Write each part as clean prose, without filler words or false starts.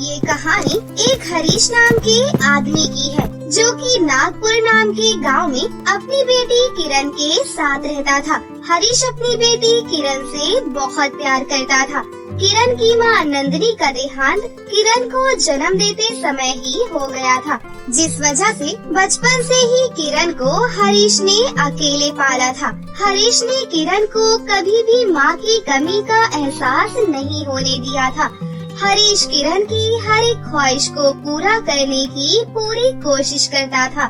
ये कहानी एक हरीश नाम के आदमी की है, जो कि नागपुर नाम के गांव में अपनी बेटी किरण के साथ रहता था। हरीश अपनी बेटी किरण से बहुत प्यार करता था। किरण की मां नंदिनी का देहांत किरण को जन्म देते समय ही हो गया था, जिस वजह से बचपन से ही किरण को हरीश ने अकेले पाला था। हरीश ने किरण को कभी भी मां की कमी का एहसास नहीं होने दिया था। हरीश किरण की हर एक ख्वाहिश को पूरा करने की पूरी कोशिश करता था।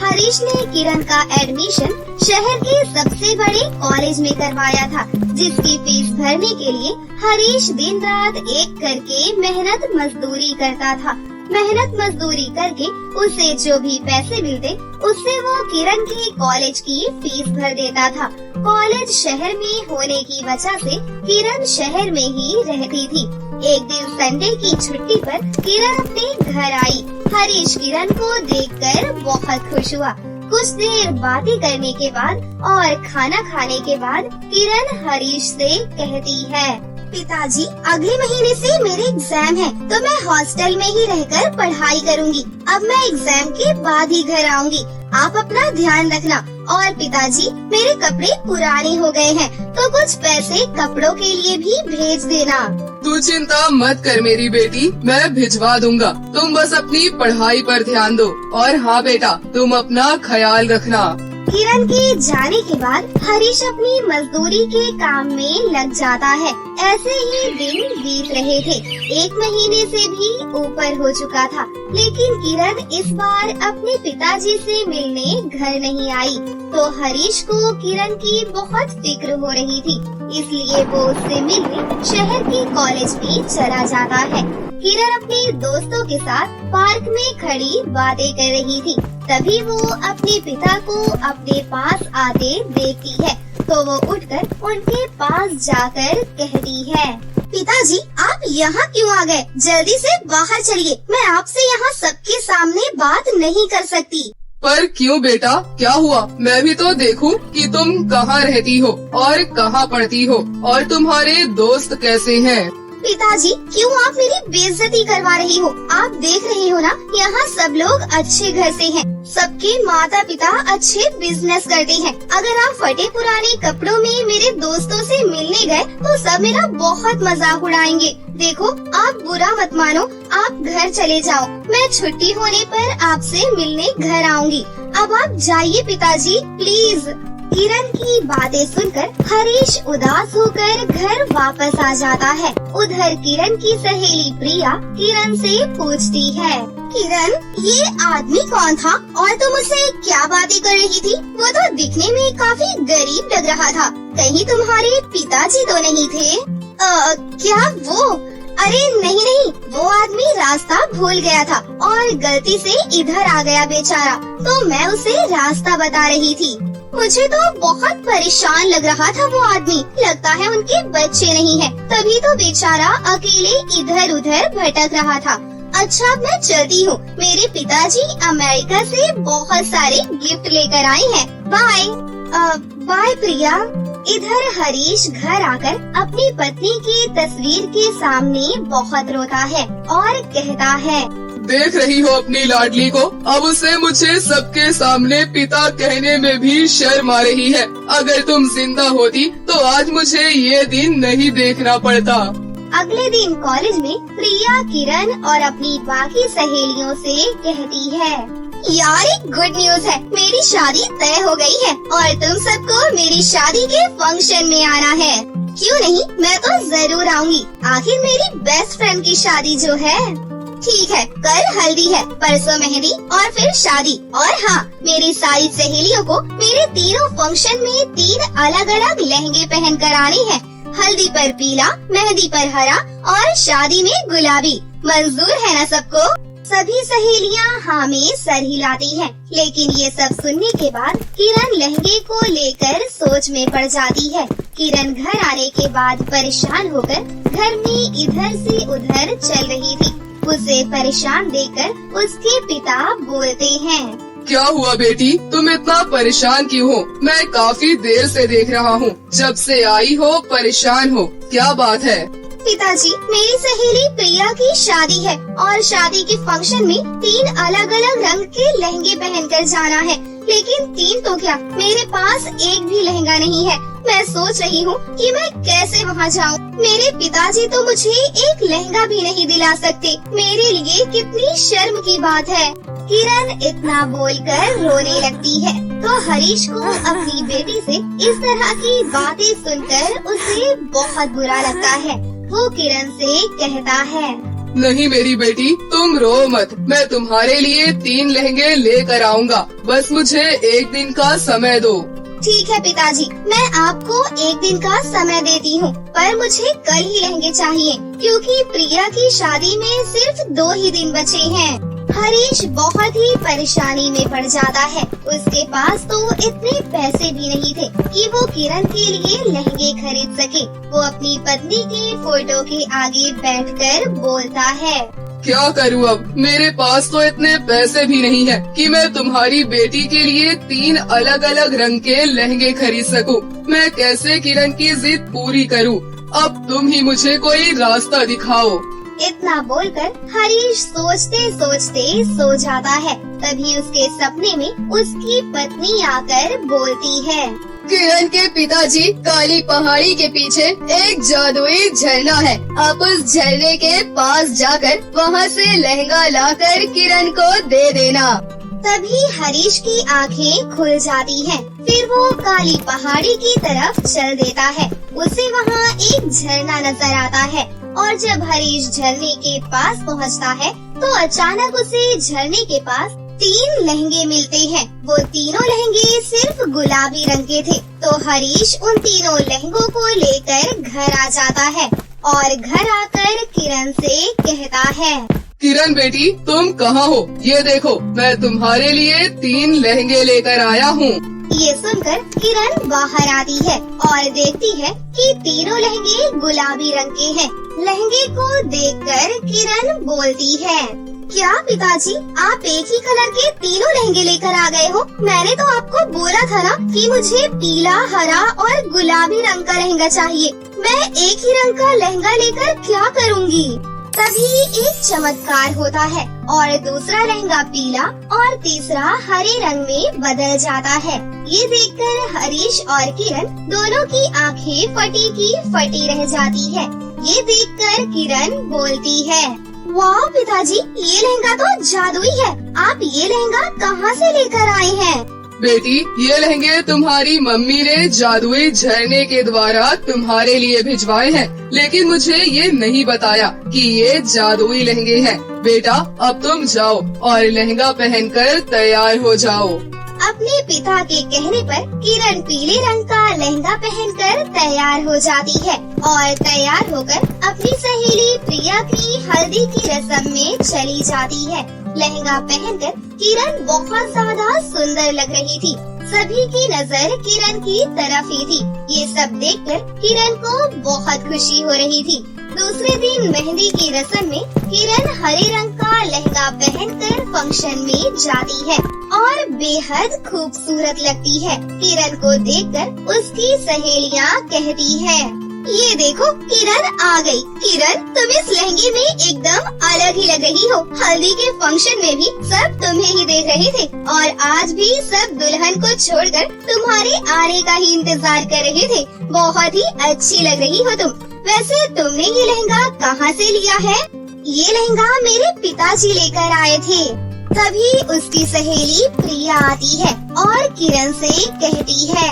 हरीश ने किरण का एडमिशन शहर के सबसे बड़े कॉलेज में करवाया था, जिसकी फीस भरने के लिए हरीश दिन रात एक करके मेहनत मजदूरी करता था। मेहनत मजदूरी करके उसे जो भी पैसे मिलते, उससे वो किरण की कॉलेज की फीस भर देता था। कॉलेज शहर में होने की वजह से किरण शहर में ही रहती थी। एक दिन संडे की छुट्टी पर किरण अपने घर आई। हरीश किरण को देखकर बहुत खुश हुआ। कुछ देर बातें करने के बाद और खाना खाने के बाद किरण हरीश से कहती है, पिताजी, अगले महीने से मेरे एग्जाम है, तो मैं हॉस्टल में ही रहकर पढ़ाई करूंगी। अब मैं एग्जाम के बाद ही घर आऊंगी। आप अपना ध्यान रखना। और पिताजी, मेरे कपड़े पुराने हो गए हैं, तो कुछ पैसे कपड़ों के लिए भी भेज देना। तू चिंता मत कर मेरी बेटी, मैं भिजवा दूंगा। तुम बस अपनी पढ़ाई पर ध्यान दो। और हाँ बेटा, तुम अपना ख्याल रखना। किरण के जाने के बाद हरीश अपनी मजदूरी के काम में लग जाता है। ऐसे ही दिन बीत रहे थे। 1 महीने से भी ऊपर हो चुका था, लेकिन किरण इस बार अपने पिताजी से मिलने घर नहीं आई। तो हरीश को किरण की बहुत फिक्र हो रही थी, इसलिए वो उससे मिलने शहर के कॉलेज में चला जाता है। किरण अपने दोस्तों के साथ पार्क में खड़ी बातें कर रही थी। तभी वो अपने पिता को अपने पास आते देखती है, तो वो उठकर उनके पास जाकर कहती है, पिताजी, आप यहाँ क्यों आ गए? जल्दी से बाहर चलिए, मैं आपसे यहाँ सबके सामने बात नहीं कर सकती। पर क्यों बेटा, क्या हुआ? मैं भी तो देखूं कि तुम कहाँ रहती हो और कहाँ पढ़ती हो, और तुम्हारे दोस्त कैसे हैं? पिताजी, क्यों आप मेरी बेइज्जती करवा रही हो? आप देख रहे हो ना, यहाँ सब लोग अच्छे घर से हैं। सबके माता पिता अच्छे बिजनेस करते हैं। अगर आप फटे पुराने कपड़ों में मेरे दोस्तों से मिलने गए, तो सब मेरा बहुत मजाक उड़ाएंगे। देखो, आप बुरा मत मानो, आप घर चले जाओ। मैं छुट्टी होने पर आपसे मिलने घर आऊंगी। अब आप जाइए पिताजी, प्लीज। किरण की बातें सुनकर हरीश उदास होकर घर वापस आ जाता है। उधर किरण की सहेली प्रिया किरण से पूछती है, किरण, ये आदमी कौन था और तुम उससे क्या बातें कर रही थी? वो तो दिखने में काफी गरीब लग रहा था। कहीं तुम्हारे पिताजी तो नहीं थे? क्या वो? अरे नहीं, वो आदमी रास्ता भूल गया था और गलती से इधर आ गया बेचारा, तो मैं उसे रास्ता बता रही थी। मुझे तो बहुत परेशान लग रहा था वो आदमी। लगता है उनके बच्चे नहीं हैं, तभी तो बेचारा अकेले इधर उधर भटक रहा था। अच्छा, मैं चलती हूँ। मेरे पिताजी अमेरिका से बहुत सारे गिफ्ट लेकर आए हैं। बाय। बाय प्रिया। इधर हरीश घर आकर अपनी पत्नी की तस्वीर के सामने बहुत रोता है और कहता है, देख रही हो अपनी लाडली को? अब उसे मुझे सबके सामने पिता कहने में भी शर्म आ रही है। अगर तुम जिंदा होती तो आज मुझे ये दिन नहीं देखना पड़ता। अगले दिन कॉलेज में प्रिया किरण और अपनी बाकी सहेलियों से कहती है, यार, एक गुड न्यूज है, मेरी शादी तय हो गई है और तुम सबको मेरी शादी के फंक्शन में आना है। क्यों नहीं, मैं तो जरूर आऊंगी। आखिर मेरी बेस्ट फ्रेंड की शादी जो है। ठीक है, कल हल्दी है, परसों मेहंदी और फिर शादी। और हाँ, मेरी सारी सहेलियों को मेरे तीनों फंक्शन में 3 अलग अलग लहंगे पहन कर आने हैं। हल्दी पर पीला, मेहंदी पर हरा और शादी में गुलाबी। मंजूर है ना सबको? सभी सहेलियां हाँ में सर हिलाती हैं। लेकिन ये सब सुनने के बाद किरण लहंगे को लेकर सोच में पड़ जाती है। किरण घर आने के बाद परेशान होकर घर में इधर से उधर चल रही थी। उसे परेशान देखकर उसके पिता बोलते हैं, क्या हुआ बेटी, तुम इतना परेशान क्यों हो? मैं काफी देर से देख रहा हूँ, जब से आई हो परेशान हो, क्या बात है? पिताजी, मेरी सहेली प्रिया की शादी है और शादी के फंक्शन में 3 अलग अलग रंग के लहंगे पहनकर जाना है। लेकिन 3 तो क्या, मेरे पास एक भी लहंगा नहीं है। मैं सोच रही हूँ कि मैं कैसे वहाँ जाऊँ। मेरे पिताजी तो मुझे एक लहंगा भी नहीं दिला सकते। मेरे लिए कितनी शर्म की बात है। किरण इतना बोलकर रोने लगती है तो हरीश को अपनी बेटी से इस तरह की बातें सुनकर उसे बहुत बुरा लगता है। वो किरण से कहता है, नहीं मेरी बेटी, तुम रो मत। मैं तुम्हारे लिए 3 लहंगे लेकर आऊँगा। बस मुझे 1 दिन का समय दो। ठीक है पिताजी, मैं आपको 1 दिन का समय देती हूँ, पर मुझे कल ही लहंगे चाहिए क्योंकि प्रिया की शादी में सिर्फ 2 ही दिन बचे हैं। हरीश बहुत ही परेशानी में पड़ जाता है। उसके पास तो इतने पैसे भी नहीं थे कि वो किरण के लिए लहंगे खरीद सके। वो अपनी पत्नी के फोटो के आगे बैठकर बोलता है, क्या करूँ अब, मेरे पास तो इतने पैसे भी नहीं है कि मैं तुम्हारी बेटी के लिए 3 अलग अलग रंग के लहंगे खरीद सकूं। मैं कैसे किरण की जिद पूरी करूं? अब तुम ही मुझे कोई रास्ता दिखाओ। इतना बोलकर हरीश सोचते सोचते सो जाता है। तभी उसके सपने में उसकी पत्नी आकर बोलती है, किरण के पिताजी, काली पहाड़ी के पीछे एक जादुई झरना है। आप उस झरने के पास जाकर वहाँ से लहंगा लाकर किरण को दे देना। तभी हरीश की आंखें खुल जाती हैं। फिर वो काली पहाड़ी की तरफ चल देता है। उसे वहाँ एक झरना नजर आता है और जब हरीश झरने के पास पहुँचता है तो अचानक उसे झरने के पास 3 लहंगे मिलते हैं। वो तीनों लहंगे सिर्फ गुलाबी रंग के थे। तो हरीश उन तीनों लहंगों को लेकर घर आ जाता है और घर आकर किरण से कहता है, किरण बेटी, तुम कहाँ हो? ये देखो, मैं तुम्हारे लिए 3 लहंगे लेकर आया हूँ। ये सुनकर किरण बाहर आती है और देखती है कि तीनों लहंगे गुलाबी रंग के हैं। लहंगे को देखकर किरण बोलती है, क्या पिताजी, आप एक ही कलर के तीनों लहंगे लेकर आ गए हो? मैंने तो आपको बोला था ना कि मुझे पीला, हरा और गुलाबी रंग का लहंगा चाहिए। मैं एक ही रंग का लहंगा लेकर क्या करूँगी? तभी एक चमत्कार होता है और दूसरा लहंगा पीला और तीसरा हरे रंग में बदल जाता है। ये देखकर हरीश और किरण दोनों की आंखें फटी की फटी रह जाती है। ये देखकर किरण बोलती है, वाह पिताजी, ये लहंगा तो जादुई है। आप ये लहंगा कहाँ से लेकर आए हैं? बेटी, ये लहंगे तुम्हारी मम्मी ने जादुई झरने के द्वारा तुम्हारे लिए भिजवाए हैं, लेकिन मुझे ये नहीं बताया कि ये जादुई लहंगे हैं। बेटा, अब तुम जाओ और लहंगा पहनकर तैयार हो जाओ। अपने पिता के कहने पर किरण पीले रंग का लहंगा पहनकर तैयार हो जाती है और तैयार होकर अपनी सहेली प्रिया की हल्दी की रस्म में चली जाती है। लहंगा पहनकर किरण बहुत ज्यादा सुंदर लग रही थी। सभी की नजर किरण की तरफ ही थी। ये सब देखकर किरण को बहुत खुशी हो रही थी। दूसरे दिन मेहंदी की रस्म में किरण हरे रंग का लहंगा पहनकर फंक्शन में जाती है और बेहद खूबसूरत लगती है। किरण को देखकर उसकी सहेलियां कहती है, ये देखो किरण आ गई। किरण, तुम इस लहंगे में एकदम अलग ही लग रही हो। हल्दी के फंक्शन में भी सब तुम्हें ही देख रहे थे और आज भी सब दुल्हन को छोड़कर तुम्हारे आने का ही इंतजार कर रहे थे। बहुत ही अच्छी लग रही हो तुम। वैसे तुमने ये लहंगा कहाँ से लिया है? ये लहंगा मेरे पिताजी लेकर आए थे। तभी उसकी सहेली प्रिया आती है और किरण से कहती है,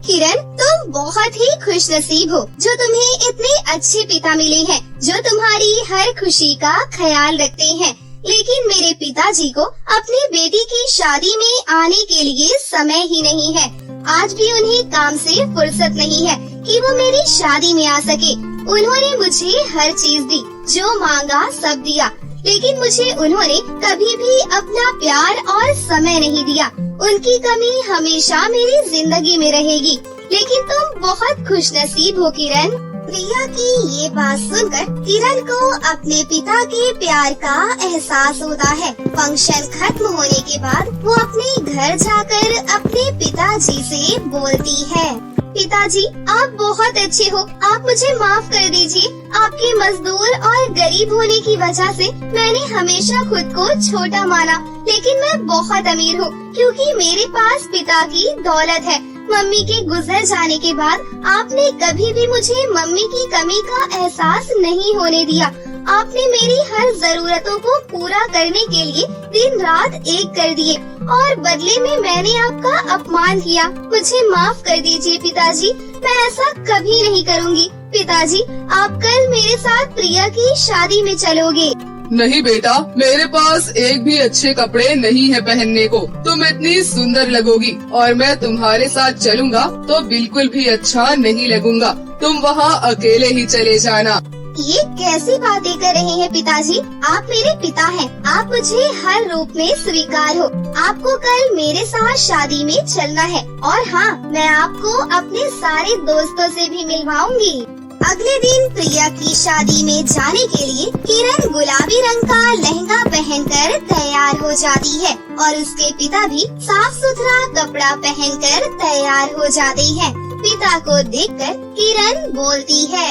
किरण, तुम बहुत ही खुशनसीब हो जो तुम्हें इतने अच्छे पिता मिले हैं जो तुम्हारी हर खुशी का ख्याल रखते हैं। लेकिन मेरे पिताजी को अपनी बेटी की शादी में आने के लिए समय ही नहीं है। आज भी उन्हें काम से फुर्सत नहीं है कि वो मेरी शादी में आ सके। उन्होंने मुझे हर चीज दी, जो मांगा सब दिया, लेकिन मुझे उन्होंने कभी भी अपना प्यार और समय नहीं दिया। उनकी कमी हमेशा मेरी जिंदगी में रहेगी। लेकिन तुम बहुत खुशनसीब हो किरण। प्रिया की ये बात सुनकर किरण को अपने पिता के प्यार का एहसास होता है। फंक्शन खत्म होने के बाद वो अपने घर जाकर अपने पिताजी से बोलती है, पिताजी, आप बहुत अच्छे हो। आप मुझे माफ कर दीजिए। आपके मजदूर और गरीब होने की वजह से मैंने हमेशा खुद को छोटा माना, लेकिन मैं बहुत अमीर हूँ क्योंकि मेरे पास पिता की दौलत है। मम्मी के गुजर जाने के बाद आपने कभी भी मुझे मम्मी की कमी का एहसास नहीं होने दिया। आपने मेरी हर जरूरतों को पूरा करने के लिए दिन रात एक कर दिए और बदले में मैंने आपका अपमान किया। मुझे माफ कर दीजिए पिताजी, मैं ऐसा कभी नहीं करूँगी। पिताजी, आप कल मेरे साथ प्रिया की शादी में चलोगे? नहीं बेटा, मेरे पास एक भी अच्छे कपड़े नहीं है पहनने को। तुम इतनी सुंदर लगोगी और मैं तुम्हारे साथ चलूंगा तो बिल्कुल भी अच्छा नहीं लगूंगा। तुम वहाँ अकेले ही चले जाना। ये कैसी बातें कर रहे हैं पिताजी? आप मेरे पिता हैं। आप मुझे हर रूप में स्वीकार हो। आपको कल मेरे साथ शादी में चलना है और हाँ, मैं आपको अपने सारे दोस्तों से भी मिलवाऊंगी। अगले दिन प्रिया की शादी में जाने के लिए किरण गुलाबी रंग का लहंगा पहनकर तैयार हो जाती है और उसके पिता भी साफ सुथरा कपड़ा पहनकर तैयार हो जाते हैं। पिता को देखकर किरण बोलती है,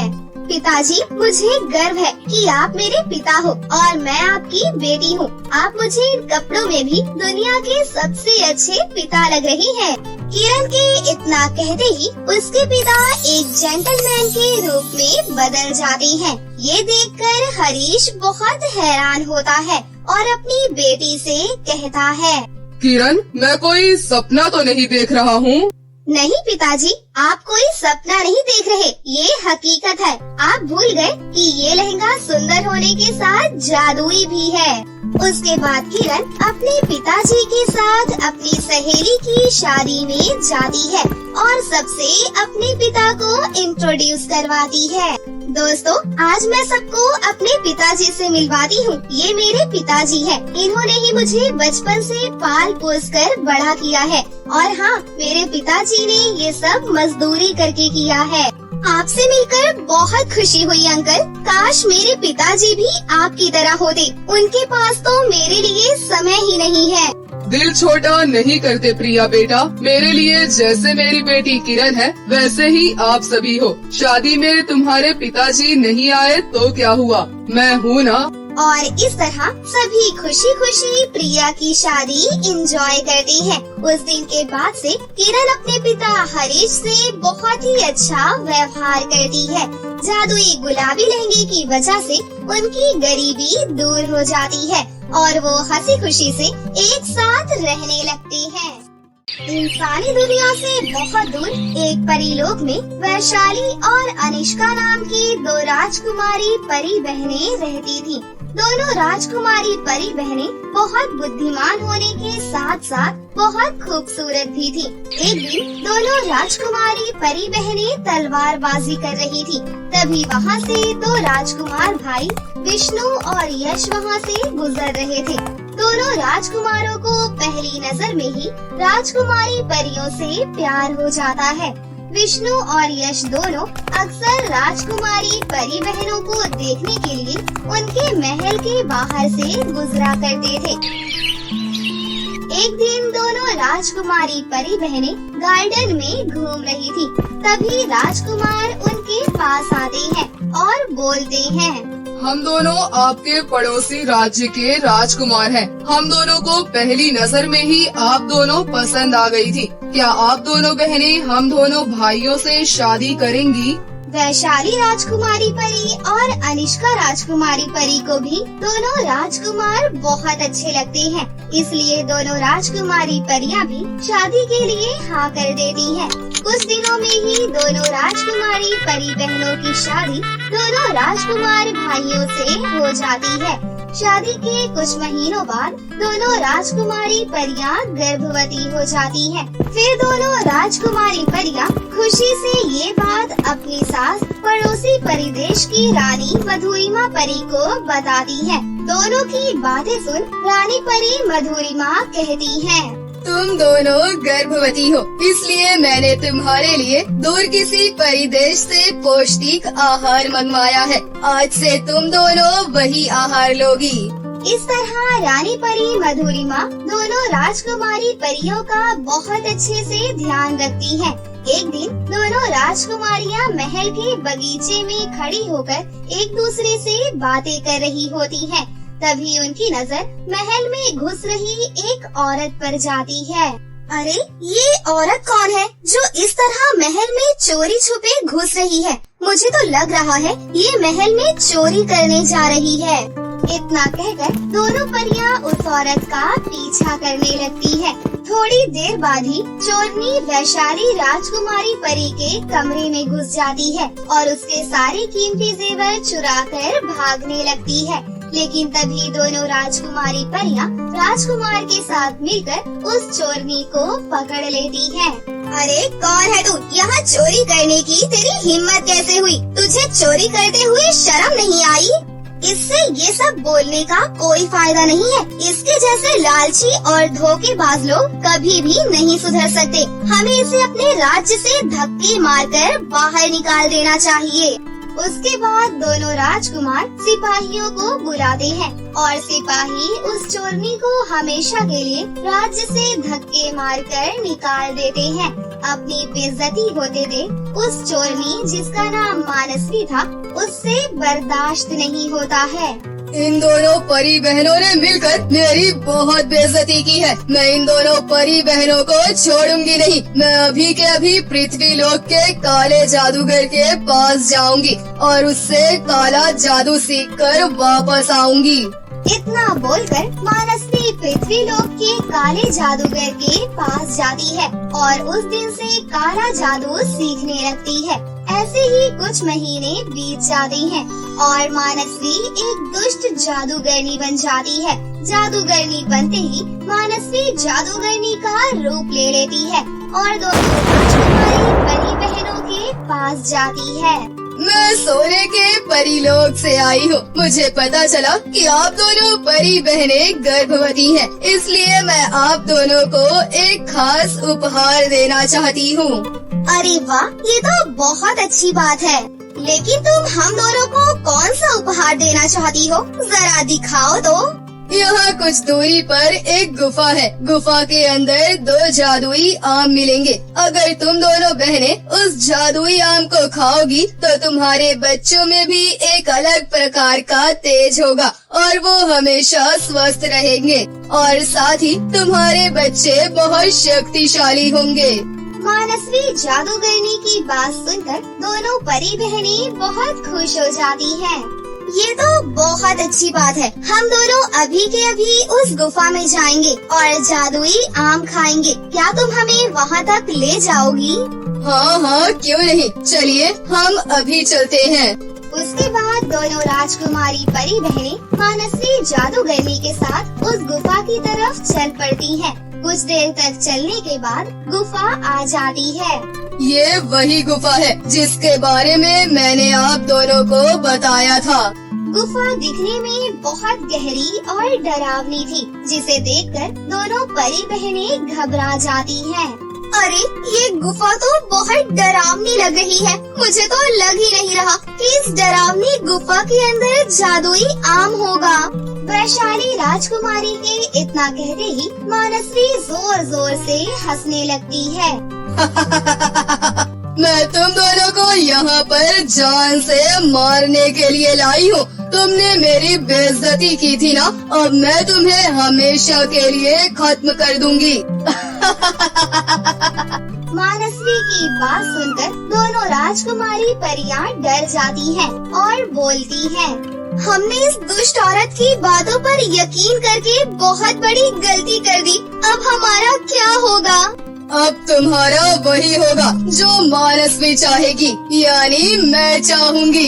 पिताजी, मुझे गर्व है कि आप मेरे पिता हो और मैं आपकी बेटी हूँ। आप मुझे इन कपड़ों में भी दुनिया के सबसे अच्छे पिता लग रही हैं। किरण के इतना कहते ही उसके पिता एक जेंटलमैन के रूप में बदल जाते हैं। ये देखकर हरीश बहुत हैरान होता है और अपनी बेटी से कहता है, किरण, मैं कोई सपना तो नहीं देख रहा हूँ? नहीं पिताजी, आप कोई सपना नहीं देख रहे, ये हकीकत है। आप भूल गए कि ये लहंगा सुंदर होने के साथ जादुई भी है। उसके बाद किरण अपने पिताजी के साथ अपनी सहेली की शादी में जाती है और सबसे अपने पिता को इंट्रोड्यूस करवाती है। दोस्तों, आज मैं सबको अपने पिताजी से मिलवाती हूँ। ये मेरे पिताजी हैं। इन्होंने ही मुझे बचपन से पाल पोस कर बड़ा किया है और हाँ, मेरे पिताजी ने ये सब मजदूरी करके किया है। आपसे मिलकर बहुत खुशी हुई अंकल। काश मेरे पिताजी भी आपकी तरह होते। उनके पास तो मेरे लिए समय ही नहीं है। दिल छोटा नहीं करते प्रिया बेटा। मेरे लिए जैसे मेरी बेटी किरण है वैसे ही आप सभी हो। शादी में तुम्हारे पिताजी नहीं आए तो क्या हुआ, मैं हूँ ना। और इस तरह सभी खुशी खुशी प्रिया की शादी एंजॉय करते हैं। उस दिन के बाद से किरण अपने पिता हरीश से बहुत ही अच्छा व्यवहार करती है। जादुई गुलाबी लहंगे की वजह से उनकी गरीबी दूर हो जाती है और वो हंसी खुशी से एक साथ रहने लगते हैं। इंसानी दुनिया से बहुत दूर एक परीलोक में वैशाली और अनिष्का नाम की दो राजकुमारी परी बहनें रहती थीं। दोनों राजकुमारी परी बहनें बहुत बुद्धिमान होने के साथ साथ बहुत खूबसूरत भी थीं। एक दिन दोनों राजकुमारी परी बहनें तलवारबाजी कर रही थीं। तभी वहाँ से दो राजकुमार भाई विष्णु और यश वहाँ से गुजर रहे थे। दोनों राजकुमारों को पहली नजर में ही राजकुमारी परियों से प्यार हो जाता है। विष्णु और यश दोनों अक्सर राजकुमारी परी बहनों को देखने के लिए उनके महल के बाहर से गुजरा करते थे। एक दिन दोनों राजकुमारी परी बहनें गार्डन में घूम रही थी। तभी राजकुमार उनके पास आते हैं और बोलते हैं, हम दोनों आपके पड़ोसी राज्य के राजकुमार हैं। हम दोनों को पहली नजर में ही आप दोनों पसंद आ गई थी। क्या आप दोनों बहनें हम दोनों भाइयों से शादी करेंगी? वैशाली राजकुमारी परी और अनिष्का राजकुमारी परी को भी दोनों राजकुमार बहुत अच्छे लगते हैं। इसलिए दोनों राजकुमारी परियां भी शादी के लिए हाँ कर देती हैं। कुछ दिनों में ही दोनों राजकुमारी परी बहनों की शादी दोनों राजकुमार भाइयों से हो जाती है। शादी के कुछ महीनों बाद दोनों राजकुमारी परियां गर्भवती हो जाती हैं। फिर दोनों राजकुमारी परियां खुशी से ये बात अपनी सास पड़ोसी परिदेश की रानी मधुरिमा परी को बताती हैं। दोनों की बातें सुन रानी परी मधुरिमा कहती है, तुम दोनों गर्भवती हो, इसलिए मैंने तुम्हारे लिए दूर किसी परिदेश से पौष्टिक आहार मंगवाया है। आज से तुम दोनों वही आहार लोगी। इस तरह रानी परी मधुरिमा दोनों राजकुमारी परियों का बहुत अच्छे से ध्यान रखती हैं। एक दिन दोनों राजकुमारियां महल के बगीचे में खड़ी होकर एक दूसरे से बातें कर रही होती हैं। तभी उनकी नजर महल में घुस रही एक औरत पर जाती है। अरे ये औरत कौन है जो इस तरह महल में चोरी छुपे घुस रही है? मुझे तो लग रहा है ये महल में चोरी करने जा रही है। इतना कहकर दोनों परियां उस औरत का पीछा करने लगती है। थोड़ी देर बाद ही चोरनी वैशाली राजकुमारी परी के कमरे में घुस जाती है और उसके सारे कीमती जेवर चुराकर भागने लगती है। लेकिन तभी दोनों राजकुमारी परियां राजकुमार के साथ मिलकर उस चोरनी को पकड़ लेती हैं। अरे कौन है तू? यहाँ चोरी करने की तेरी हिम्मत कैसे हुई? तुझे चोरी करते हुए शर्म नहीं आई? इससे ये सब बोलने का कोई फायदा नहीं है। इसके जैसे लालची और धोखेबाज लोग कभी भी नहीं सुधर सकते। हमें इसे अपने राज्य से धक्के मारकर बाहर निकाल देना चाहिए। उसके बाद दोनों राजकुमार सिपाहियों को बुलाते हैं और सिपाही उस चोरनी को हमेशा के लिए राज्य से धक्के मारकर निकाल देते हैं। अपनी बेइज्जती होते देख उस चोरनी जिसका नाम मानसी था उससे बर्दाश्त नहीं होता है। इन दोनों परी बहनों ने मिलकर मेरी बहुत बेइज्जती की है। मैं इन दोनों परी बहनों को छोड़ूंगी नहीं। मैं अभी के अभी पृथ्वी लोक के काले जादूगर के पास जाऊंगी और उससे काला जादू सीखकर वापस आऊंगी। इतना बोलकर मानसी पृथ्वी लोक के काले जादूगर के पास जाती है और उस दिन से काला जादू सीखने लगती है। ऐसे ही कुछ महीने बीत जाते हैं और मानसी एक दुष्ट जादूगरनी बन जाती है। जादूगरनी बनते ही मानसी जादूगरनी का रूप ले लेती है और दोनों राजकुमारी परी बहनों के पास जाती है। मैं सोने के परी लोक से आई हूँ। मुझे पता चला कि आप दोनों परी बहनें गर्भवती हैं, इसलिए मैं आप दोनों को एक खास उपहार देना चाहती हूँ। अरे वाह, ये तो बहुत अच्छी बात है। लेकिन तुम हम दोनों को कौन सा उपहार देना चाहती हो? जरा दिखाओ तो। यहाँ कुछ दूरी पर एक गुफा है। गुफा के अंदर 2 जादुई आम मिलेंगे। अगर तुम दोनों बहनें उस जादुई आम को खाओगी तो तुम्हारे बच्चों में भी एक अलग प्रकार का तेज होगा और वो हमेशा स्वस्थ रहेंगे और साथ ही तुम्हारे बच्चे बहुत शक्तिशाली होंगे। मानसी जादूगरनी की बात सुनकर दोनों परी बहनें बहुत खुश हो जाती हैं। ये तो बहुत अच्छी बात है। हम दोनों अभी के अभी उस गुफा में जाएंगे और जादुई आम खाएंगे। क्या तुम हमें वहाँ तक ले जाओगी? हाँ, क्यों नहीं। चलिए हम अभी चलते हैं। उसके बाद दोनों राजकुमारी परी बहनें मानसी जादूगरनी के साथ उस गुफा की तरफ चल पड़ती हैं। कुछ देर तक चलने के बाद गुफा आ जाती है। ये वही गुफा है जिसके बारे में मैंने आप दोनों को बताया था। गुफा दिखने में बहुत गहरी और डरावनी थी, जिसे देखकर दोनों परी बहनें घबरा जाती हैं। अरे ये गुफा तो बहुत डरावनी लग रही है। मुझे तो लग ही नहीं रहा कि इस डरावनी गुफा के अंदर जादुई आम होगा। वैशाली राजकुमारी के इतना कहते ही मानसी जोर जोर से हंसने लगती है। मैं तुम दोनों को यहाँ पर जान से मारने के लिए लाई हूँ। तुमने मेरी बेइज्जती की थी ना, अब मैं तुम्हें हमेशा के लिए खत्म कर दूंगी। मानसी की बात सुनकर दोनों राजकुमारी परियां डर जाती हैं और बोलती हैं, हमने इस दुष्ट औरत की बातों पर यकीन करके बहुत बड़ी गलती कर दी। अब हमारा क्या होगा? अब तुम्हारा वही होगा जो मानसी चाहेगी, यानी मैं चाहूंगी।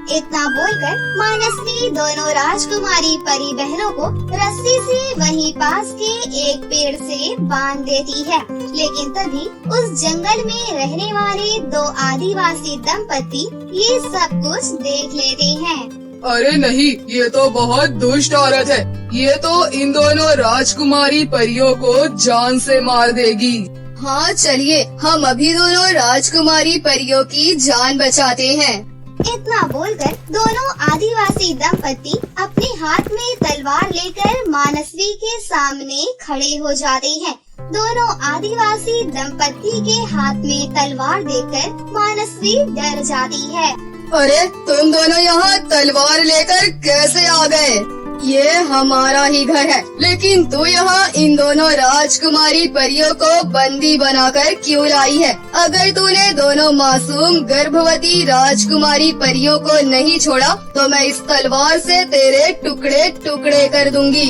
इतना बोलकर मानसी दोनों राजकुमारी परी बहनों को रस्सी से वहीं पास के एक पेड़ से बांध देती है। लेकिन तभी उस जंगल में रहने वाले 2 आदिवासी दंपति ये सब कुछ देख लेते हैं। अरे नहीं, ये तो बहुत दुष्ट औरत है। ये तो इन दोनों राजकुमारी परियों को जान से मार देगी। हाँ चलिए, हम अभी दोनों राजकुमारी परियों की जान बचाते हैं। इतना बोलकर दोनों आदिवासी दंपति अपने हाथ में तलवार लेकर मानसी के सामने खड़े हो जाते हैं दोनों आदिवासी दंपत्ति के हाथ में तलवार देखकर मानसवी डर जाती है। अरे तुम दोनों यहाँ तलवार लेकर कैसे आ गए? ये हमारा ही घर है, लेकिन तू यहाँ इन दोनों राजकुमारी परियों को बंदी बनाकर क्यों लाई है? अगर तूने दोनों मासूम गर्भवती राजकुमारी परियों को नहीं छोड़ा तो मैं इस तलवार से तेरे टुकड़े टुकड़े कर दूंगी।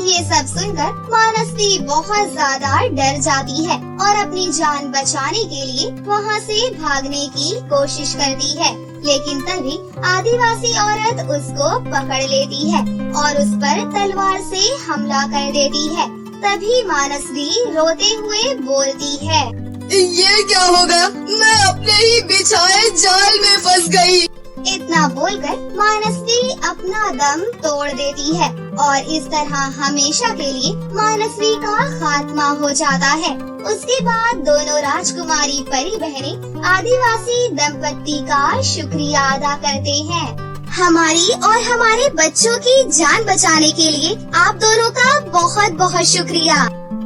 ये सब सुनकर मानसवी बहुत ज्यादा डर जाती है और अपनी जान बचाने के लिए वहाँ से भागने की कोशिश करती है, लेकिन तभी आदिवासी औरत उसको पकड़ लेती है और उस पर तलवार से हमला कर देती है। तभी मानसवी रोते हुए बोलती है, ये क्या हो गया? मैं अपने ही बिछाए जाल में फंस गई। इतना बोलकर मानसवी अपना दम तोड़ देती है और इस तरह हमेशा के लिए मानसवी का खात्मा हो जाता है। उसके बाद दोनों राजकुमारी परी बहनें आदिवासी दंपत्ति का शुक्रिया अदा करते हैं। हमारी और हमारे बच्चों की जान बचाने के लिए आप दोनों का बहुत बहुत शुक्रिया।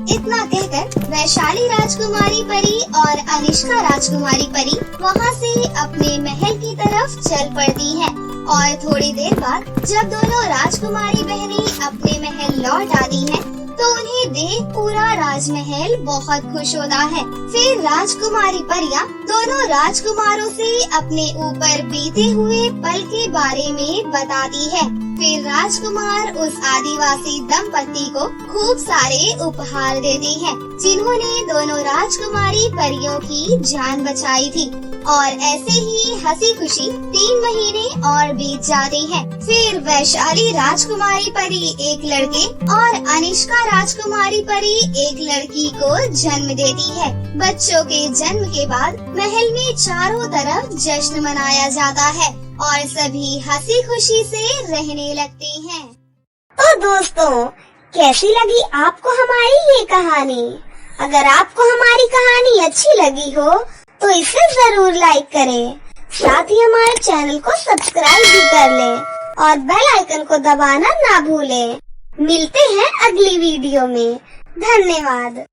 इतना कहकर वैशाली राजकुमारी परी और अनिष्का राजकुमारी परी वहाँ से अपने महल की तरफ चल पड़ती हैं। और थोड़ी देर बाद जब दोनों राजकुमारी बहनें अपने महल लौट आती हैं, तो उन्हें देख पूरा राजमहल बहुत खुश होता है। फिर राजकुमारी परियां दोनों राजकुमारों से अपने ऊपर बीते हुए पल के बारे में बताती है। फिर राजकुमार उस आदिवासी दंपत्ति को खूब सारे उपहार देते हैं, जिन्होंने दोनों राजकुमारी परियों की जान बचाई थी। और ऐसे ही हंसी खुशी 3 महीने और बीत जाते हैं। फिर वैशाली राजकुमारी परी एक लड़के और अनिष्का राजकुमारी परी एक लड़की को जन्म देती है। बच्चों के जन्म के बाद महल में चारों तरफ जश्न मनाया जाता है और सभी हंसी खुशी से रहने लगते हैं। तो दोस्तों, कैसी लगी आपको हमारी ये कहानी? अगर आपको हमारी कहानी अच्छी लगी हो तो इसे जरूर लाइक करें, साथ ही हमारे चैनल को सब्सक्राइब भी कर लें और बेल आइकन को दबाना ना भूलें। मिलते हैं अगली वीडियो में। धन्यवाद।